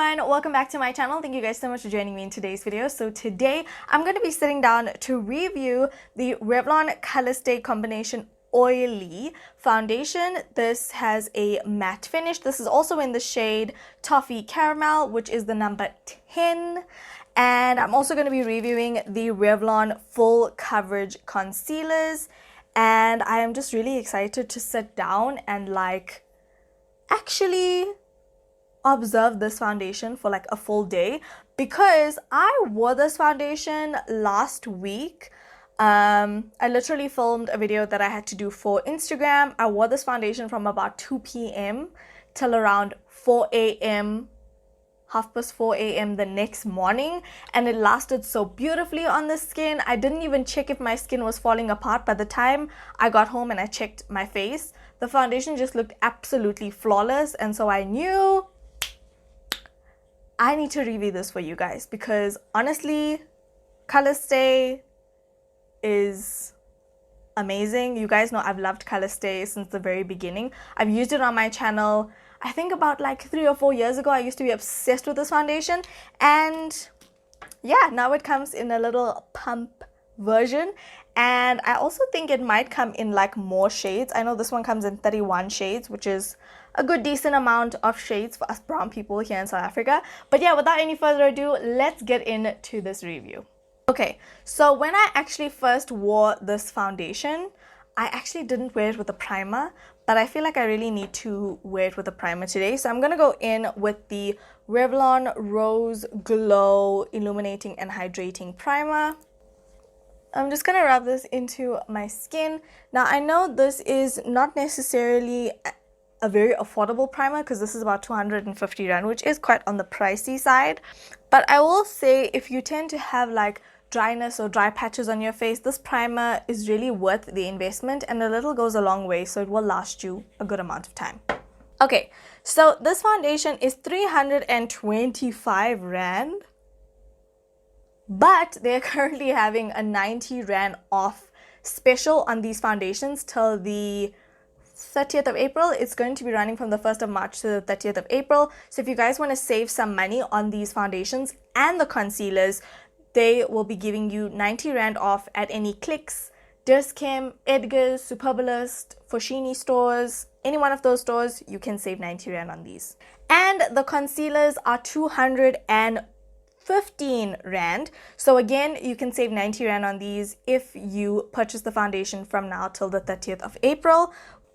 everyone, welcome back to my channel. Thank you guys so much for joining me in today's video. So today I'm going to be sitting down to review the Revlon Colorstay Combination Oily Foundation. This has a matte finish. This is also in the shade Toffee Caramel, which is the number 10. And I'm also going to be reviewing the Revlon Full Coverage Concealers. And I am just really excited to sit down and actually observe this foundation for a full day, because I wore this foundation last week. I literally filmed a video that I had to do for Instagram. I wore this foundation from about 2 p.m. till around 4 a.m. 4 a.m. the next morning, and it lasted so beautifully on the skin. I didn't even check if my skin was falling apart. By the time I got home and I checked my face, the foundation just looked absolutely flawless, and so I knew I need to review this for you guys, because honestly, Colorstay is amazing. You guys know I've loved Colorstay since the very beginning. I've used it on my channel. I think about 3 or 4 years ago, I used to be obsessed with this foundation. And yeah, now it comes in a little pump version. And I also think it might come in more shades. I know this one comes in 31 shades, which is a good decent amount of shades for us brown people here in South Africa. But yeah, without any further ado, let's get into this review. Okay, so when I actually first wore this foundation, I actually didn't wear it with a primer, but I feel like I really need to wear it with a primer today. So I'm going to go in with the Revlon Rose Glow Illuminating and Hydrating Primer. I'm just going to rub this into my skin. Now, I know this is not necessarily a very affordable primer, because this is about 250 Rand, which is quite on the pricey side. But I will say, if you tend to have dryness or dry patches on your face, this primer is really worth the investment, and a little goes a long way, so it will last you a good amount of time. Okay, so this foundation is 325 Rand, but they're currently having a 90 Rand off special on these foundations till the 30th of April. It's going to be running from the 1st of March to the 30th of April. So if you guys want to save some money on these foundations and the concealers, they will be giving you 90 Rand off at any Clicks, Dis-Chem, Edgar's, Superbalist, Foschini stores. Any one of those stores, you can save 90 Rand on these. And the concealers are 215 Rand. So again, you can save 90 Rand on these if you purchase the foundation from now till the 30th of April.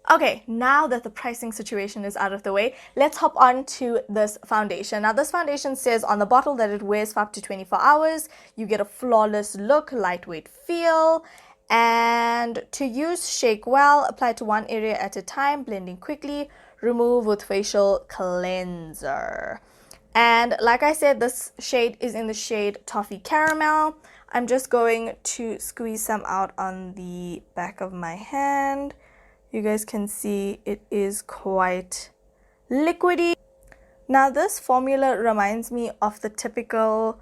Okay, now that the pricing situation is out of the way, let's hop on to this foundation. Now, this foundation says on the bottle that it wears for up to 24 hours. You get a flawless look, lightweight feel, and to use, shake well, apply to one area at a time, blending quickly, remove with facial cleanser. And like I said, this shade is in the shade Toffee Caramel. I'm just going to squeeze some out on the back of my hand. You guys can see it is quite liquidy. Now, this formula reminds me of the typical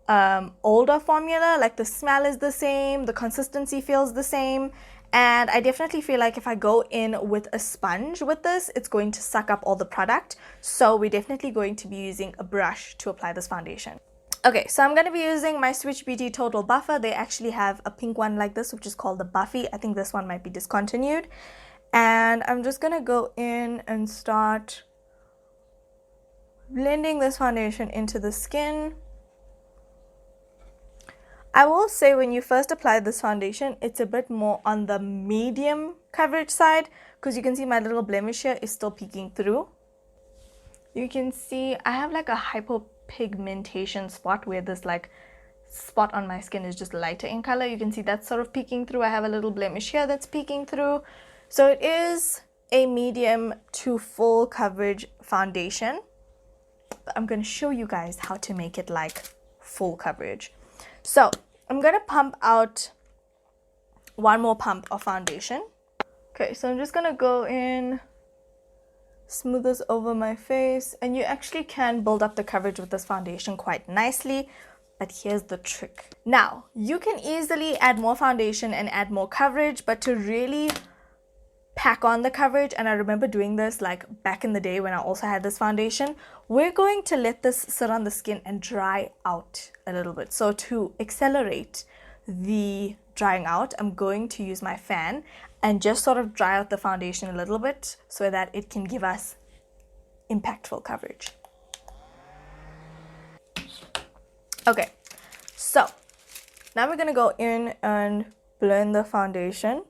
older formula. The smell is the same, the consistency feels the same, and I definitely feel like if I go in with a sponge with this, it's going to suck up all the product. So we're definitely going to be using a brush to apply this foundation. Okay, so I'm going to be using my Switch Beauty Total Buffer. They actually have a pink one like this, which is called the Buffy. I think this one might be discontinued. And I'm just going to go in and start blending this foundation into the skin. I will say, when you first apply this foundation, it's a bit more on the medium coverage side, because you can see my little blemish here is still peeking through. You can see I have a hypopigmentation spot where this spot on my skin is just lighter in color. You can see that's sort of peeking through. I have a little blemish here that's peeking through. So it is a medium to full coverage foundation. But I'm going to show you guys how to make it full coverage. So I'm going to pump out one more pump of foundation. Okay, so I'm just going to go in, smooth this over my face, and you actually can build up the coverage with this foundation quite nicely. But here's the trick. Now, you can easily add more foundation and add more coverage, but to really pack on the coverage, and I remember doing this like back in the day when I also had this foundation. We're going to let this sit on the skin and dry out a little bit. So to accelerate the drying out, I'm going to use my fan and just sort of dry out the foundation a little bit so that it can give us impactful coverage. Okay, so now we're gonna go in and blend the foundation.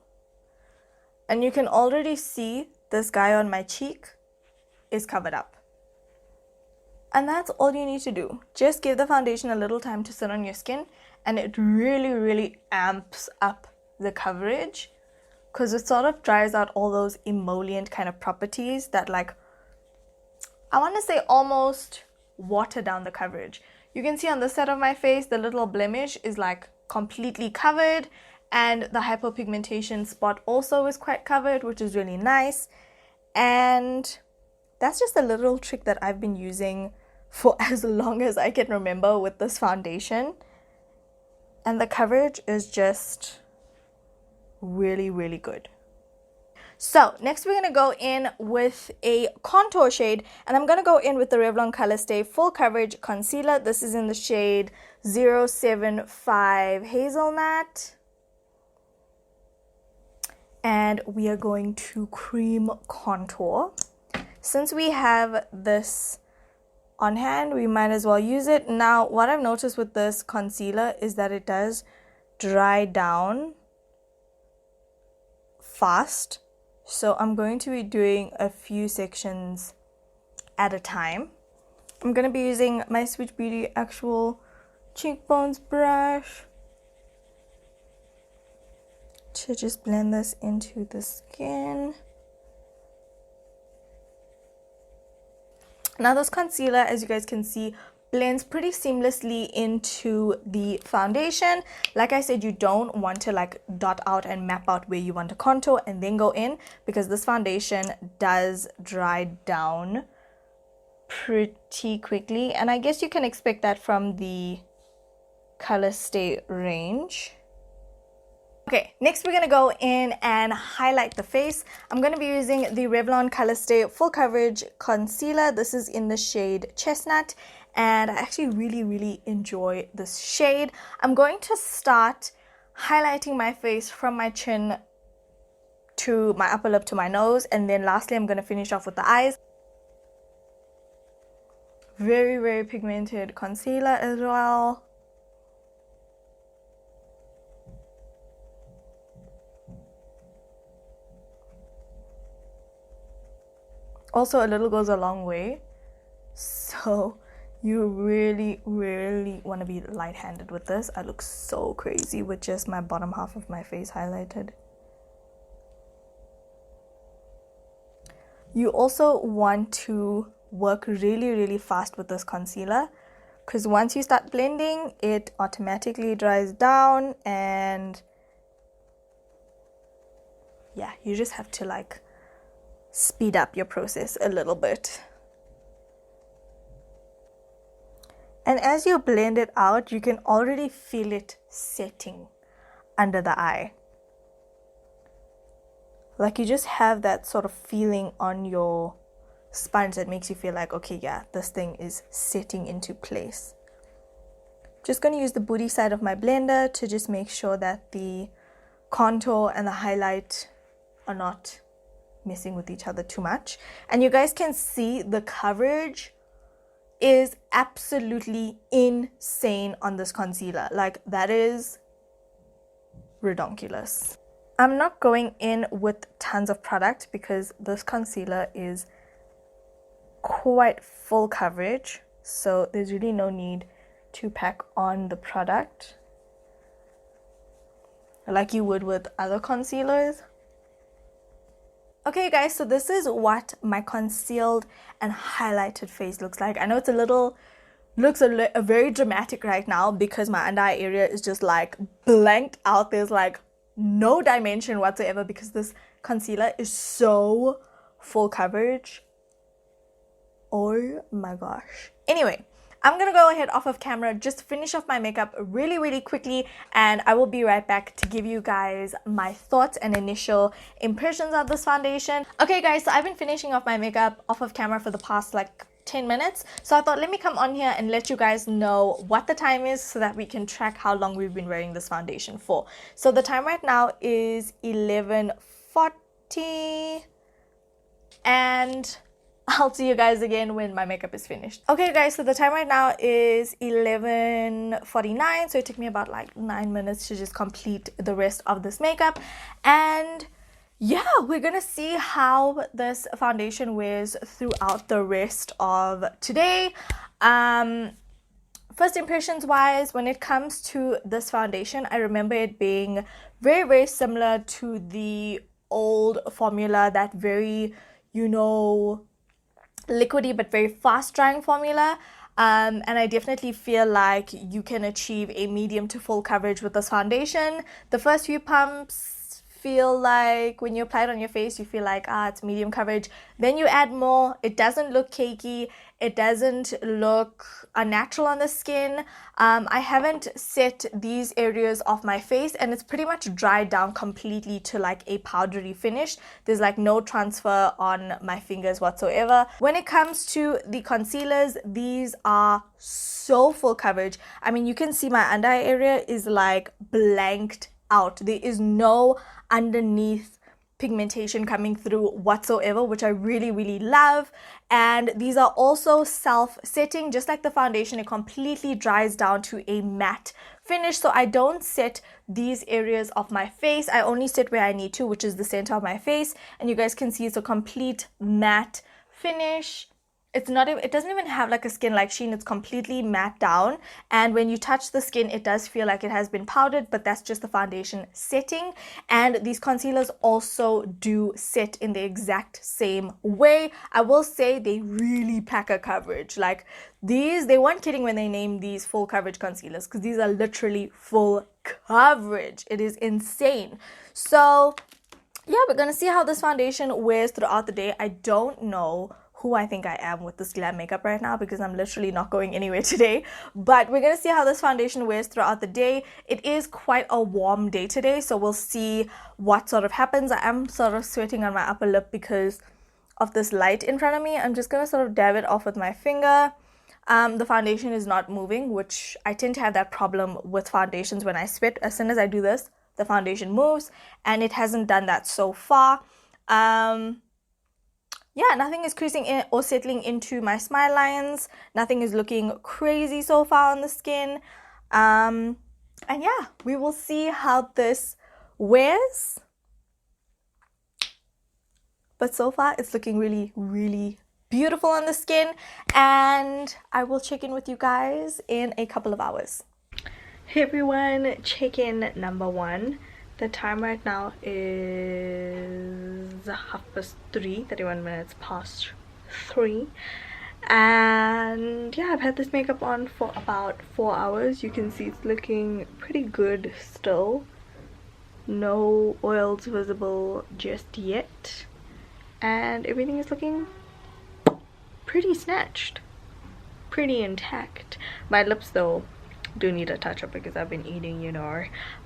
And you can already see this guy on my cheek is covered up. And that's all you need to do. Just give the foundation a little time to sit on your skin, and it really, really amps up the coverage because it sort of dries out all those emollient kind of properties that, like, I want to say almost water down the coverage. You can see on this side of my face, the little blemish is like completely covered, and the hypopigmentation spot also is quite covered, which is really nice. And that's just a little trick that I've been using for as long as I can remember with this foundation. And the coverage is just really, really good. So next we're going to go in with a contour shade, and I'm going to go in with the Revlon Colorstay Full Coverage Concealer. This is in the shade 075 Hazelnut. And we are going to cream contour. Since we have this on hand, we might as well use it. Now, what I've noticed with this concealer is that it does dry down fast. So I'm going to be doing a few sections at a time. I'm going to be using my Sweet Beauty Actual Cheekbones brush to just blend this into the skin. Now this concealer, as you guys can see, blends pretty seamlessly into the foundation. Like I said, you don't want to like dot out and map out where you want to contour and then go in, because this foundation does dry down pretty quickly. And I guess you can expect that from the Colorstay range. Okay, next we're going to go in and highlight the face. I'm going to be using the Revlon Colorstay Full Coverage Concealer. This is in the shade Chestnut, and I actually really, really enjoy this shade. I'm going to start highlighting my face from my chin to my upper lip to my nose, and then lastly I'm going to finish off with the eyes. Very, very pigmented concealer as well. Also, a little goes a long way, so you really, really want to be light-handed with this. I look so crazy with just my bottom half of my face highlighted. You also want to work really, really fast with this concealer, because once you start blending, it automatically dries down, and yeah, you just have to like speed up your process a little bit. And as you blend it out, you can already feel it setting under the eye. Like you just have that sort of feeling on your sponge that makes you feel like, okay, yeah, this thing is setting into place. Just going to use the booty side of my blender to just make sure that the contour and the highlight are not messing with each other too much. And you guys can see the coverage is absolutely insane on this concealer. Like, that is redonkulous. I'm not going in with tons of product because this concealer is quite full coverage, so there's really no need to pack on the product like you would with other concealers. Okay guys, so this is what my concealed and highlighted face looks like. I know it's looks very dramatic right now because my under eye area is just like blanked out. There's like no dimension whatsoever because this concealer is so full coverage. Oh my gosh. Anyway, I'm gonna go ahead off of camera, just finish off my makeup really quickly, and I will be right back to give you guys my thoughts and initial impressions of this foundation. Okay guys, so I've been finishing off my makeup off of camera for the past like 10 minutes. So I thought, let me come on here and let you guys know what the time is so that we can track how long we've been wearing this foundation for. So the time right now is 11:40, and I'll see you guys again when my makeup is finished. Okay guys, so the time right now is 11:49, so it took me about like 9 minutes to just complete the rest of this makeup. And yeah, we're gonna see how this foundation wears throughout the rest of today. First impressions wise, when it comes to this foundation, I remember it being very similar to the old formula, that very, you know, liquidy but very fast drying formula. And I definitely feel like you can achieve a medium to full coverage with this foundation. The first few pumps feel like, when you apply it on your face, you feel like, it's medium coverage. Then you add more, it doesn't look cakey, it doesn't look unnatural on the skin. I haven't set these areas of my face, and it's pretty much dried down completely to like a powdery finish. There's like no transfer on my fingers whatsoever. When it comes to the concealers, these are so full coverage. I mean, you can see my under eye area is like blanked out. There is no underneath pigmentation coming through whatsoever, which I really love. And these are also self-setting. Just like the foundation, it completely dries down to a matte finish. So I don't set these areas of my face, I only set where I need to, which is the center of my face. And you guys can see it's a complete matte finish. It's not even, it doesn't even have like a skin-like sheen. It's completely matte down, and when you touch the skin, it does feel like it has been powdered, but that's just the foundation setting. And these concealers also do set in the exact same way. I will say they really pack a coverage. Like these, they weren't kidding when they named these full coverage concealers, because these are literally full coverage. It is insane. So yeah, we're gonna see how this foundation wears throughout the day. I don't know who I think I am with this glam makeup right now, because I'm literally not going anywhere today. But we're gonna see how this foundation wears throughout the day. It is quite a warm day today, so we'll see what sort of happens. I am sort of sweating on my upper lip because of this light in front of me. I'm just gonna sort of dab it off with my finger. The foundation is not moving, which I tend to have that problem with foundations. When I sweat, as soon as I do this, the foundation moves, and it hasn't done that so far. Yeah, nothing is creasing in or settling into my smile lines. Nothing is looking crazy so far on the skin. And yeah, we will see how this wears. But so far, it's looking really beautiful on the skin. And I will check in with you guys in a couple of hours. Hey everyone, check-in number 1. The time right now is 3:30, 31 minutes past 3. And yeah, I've had this makeup on for about 4 hours. You can see it's looking pretty good still. No oils visible just yet. And everything is looking pretty snatched. Pretty intact. My lips though do need a touch up because I've been eating, you know.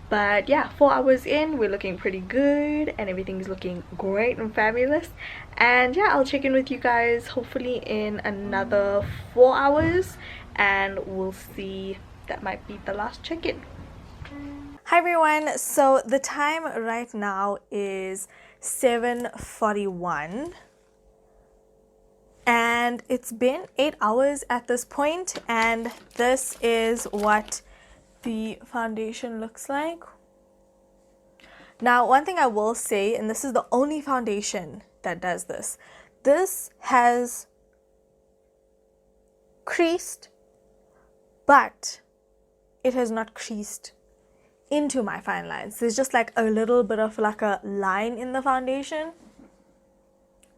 But yeah, 4 hours in, we're looking pretty good and everything's looking great and fabulous. And yeah, I'll check in with you guys hopefully in another 4 hours, and we'll see. That might be the last check-in. Hi everyone, so the time right now is 7:41, and it's been 8 hours at this point, and this is what the foundation looks like. Now, one thing I will say, and this is the only foundation that does this, this has creased, but it has not creased into my fine lines. There's just like a little bit of like a line in the foundation.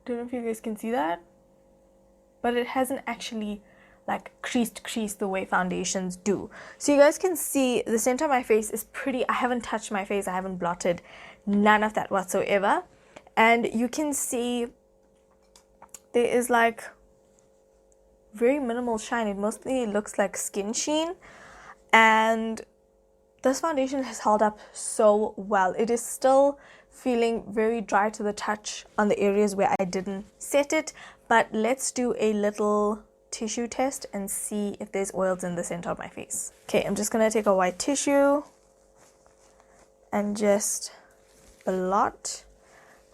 Don't know if you guys can see that, but it hasn't actually like creased the way foundations do. So you guys can see the center of my face is pretty. I haven't touched my face, I haven't blotted, none of that whatsoever. And you can see there is like very minimal shine. It mostly looks like skin sheen, and this foundation has held up so well. It is still feeling very dry to the touch on the areas where I didn't set it, but let's do a little tissue test and see if there's oils in the center of my face. Okay, I'm just gonna take a white tissue and just blot.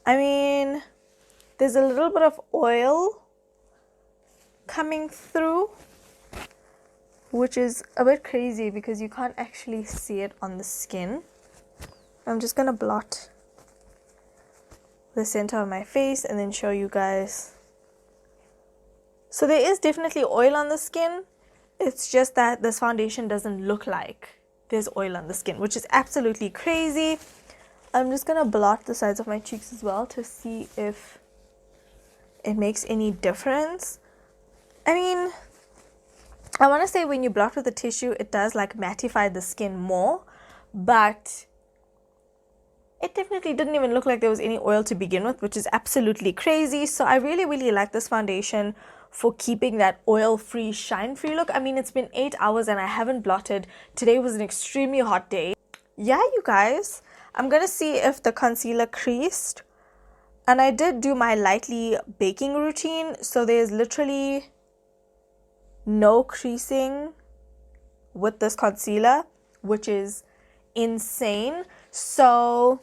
I mean, there's a little bit of oil coming through, which is a bit crazy because you can't actually see it on the skin. I'm just gonna blot the center of my face and then show you guys. So there is definitely oil on the skin. It's just that this foundation doesn't look like there's oil on the skin, which is absolutely crazy. I'm just gonna blot the sides of my cheeks as well to see if it makes any difference. I mean, I want to say when you blot with a tissue, it does like mattify the skin more, but it definitely didn't even look like there was any oil to begin with, which is absolutely crazy. So I really, really like this foundation for keeping that oil-free, shine-free look. I mean, it's been 8 hours and I haven't blotted. Today was an extremely hot day. Yeah, you guys, I'm gonna see if the concealer creased. And I did do my lightly baking routine, so there's literally no creasing with this concealer, which is insane. So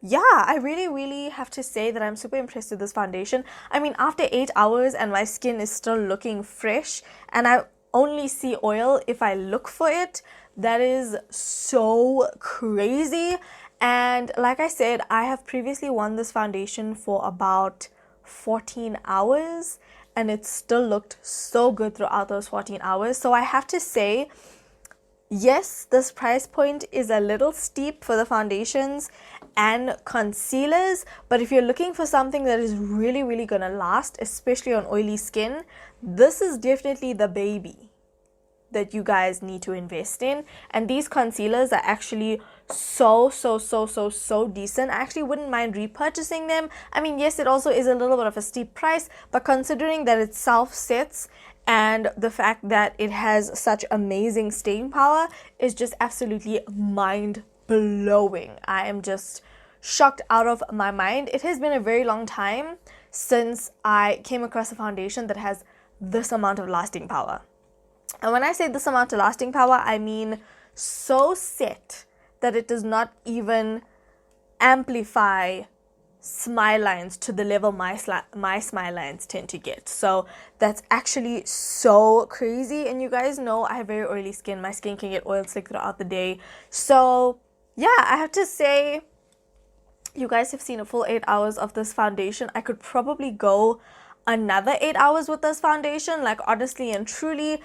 yeah, I really, really have to say that I'm super impressed with this foundation. I mean, after 8 hours and my skin is still looking fresh and I only see oil if I look for it, that is so crazy. And like I said, I have previously worn this foundation for about 14 hours and it still looked so good throughout those 14 hours. So I have to say, yes, this price point is a little steep for the foundations and concealers, but if you're looking for something that is really, really gonna last, especially on oily skin, this is definitely the baby that you guys need to invest in. And these concealers are actually so decent. I actually wouldn't mind repurchasing them. I mean, yes, it also is a little bit of a steep price, but considering that it self-sets and the fact that it has such amazing staying power is just absolutely mind-blowing. I am just shocked out of my mind. It has been a very long time since I came across a foundation that has this amount of lasting power. And when I say this amount of lasting power, I mean so set that it does not even amplify smile lines to the level my smile lines tend to get. So that's actually so crazy. And you guys know I have very oily skin. My skin can get oil slick throughout the day. So yeah, I have to say, you guys have seen a full 8 hours of this foundation. I could probably go another 8 hours with this foundation. Like, honestly and truly,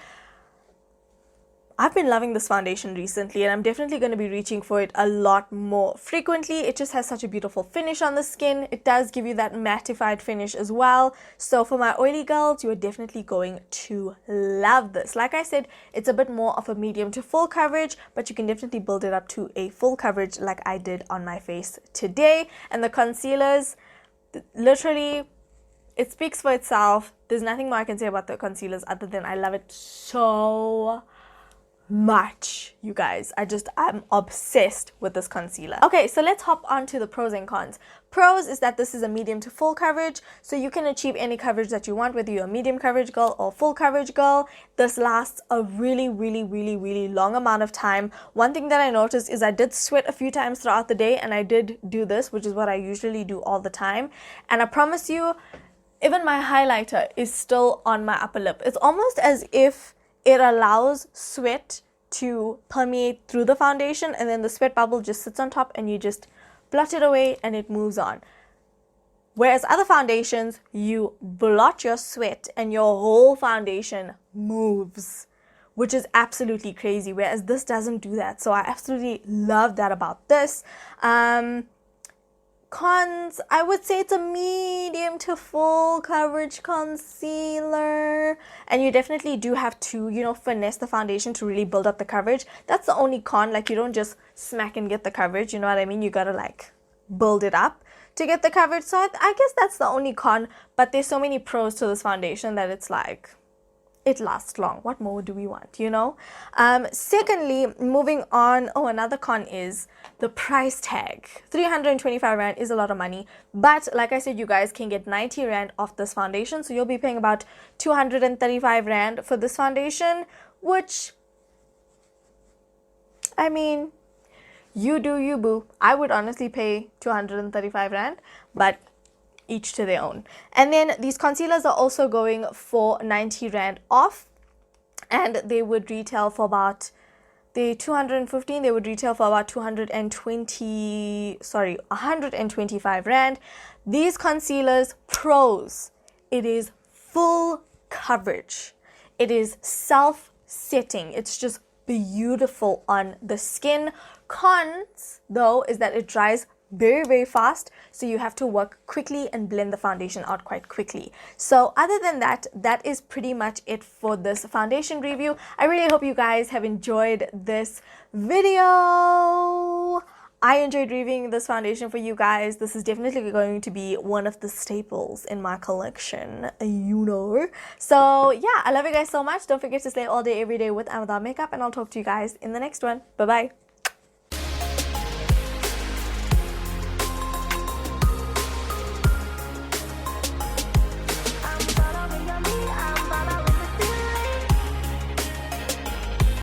I've been loving this foundation recently and I'm definitely going to be reaching for it a lot more frequently. It just has such a beautiful finish on the skin. It does give you that mattified finish as well. So for my oily girls, you are definitely going to love this. Like I said, it's a bit more of a medium to full coverage, but you can definitely build it up to a full coverage like I did on my face today. And the concealers, literally, it speaks for itself. There's nothing more I can say about the concealers other than I love it so much, you guys. I'm obsessed with this concealer. Okay, so let's hop on to the pros and cons. Pros is that this is a medium to full coverage, so you can achieve any coverage that you want, whether you're a medium coverage girl or full coverage girl. This lasts a really long amount of time. One thing that I noticed is I did sweat a few times throughout the day, and I did do this, which is what I usually do all the time. And I promise you, even my highlighter is still on my upper lip. It's almost as if it allows sweat to permeate through the foundation, and then the sweat bubble just sits on top and you just blot it away and it moves on. Whereas other foundations, you blot your sweat and your whole foundation moves, which is absolutely crazy, whereas this doesn't do that. So I absolutely love that about this. Cons, I would say it's a medium to full coverage concealer, and you definitely do have to, finesse the foundation to really build up the coverage. That's the only con. Like, you don't just smack and get the coverage, you know what I mean? You gotta like build it up to get the coverage. So I guess that's the only con, but there's so many pros to this foundation that it's like, it lasts long. What more do we want, you know? Secondly, moving on, another con is the price tag. 325 Rand is a lot of money, but like I said, you guys can get 90 Rand off this foundation, so you'll be paying about 235 Rand for this foundation, which, I mean, you do you, boo. I would honestly pay 235 Rand, but each to their own. And then these concealers are also going for 90 Rand off, and they would retail for about, they 215, they would retail for about 125 Rand. These concealers, pros, it is full coverage. It is self-setting. It's just beautiful on the skin. Cons, though, is that it dries very, very fast, so you have to work quickly and blend the foundation out quite quickly. So other than that, that is pretty much it for this foundation review. I really hope you guys have enjoyed this video. I enjoyed reviewing this foundation for you guys. This is definitely going to be one of the staples in my collection, you know. So yeah, I love you guys so much. Don't forget to slay all day, every day with and without makeup, and I'll talk to you guys in the next one. Bye bye.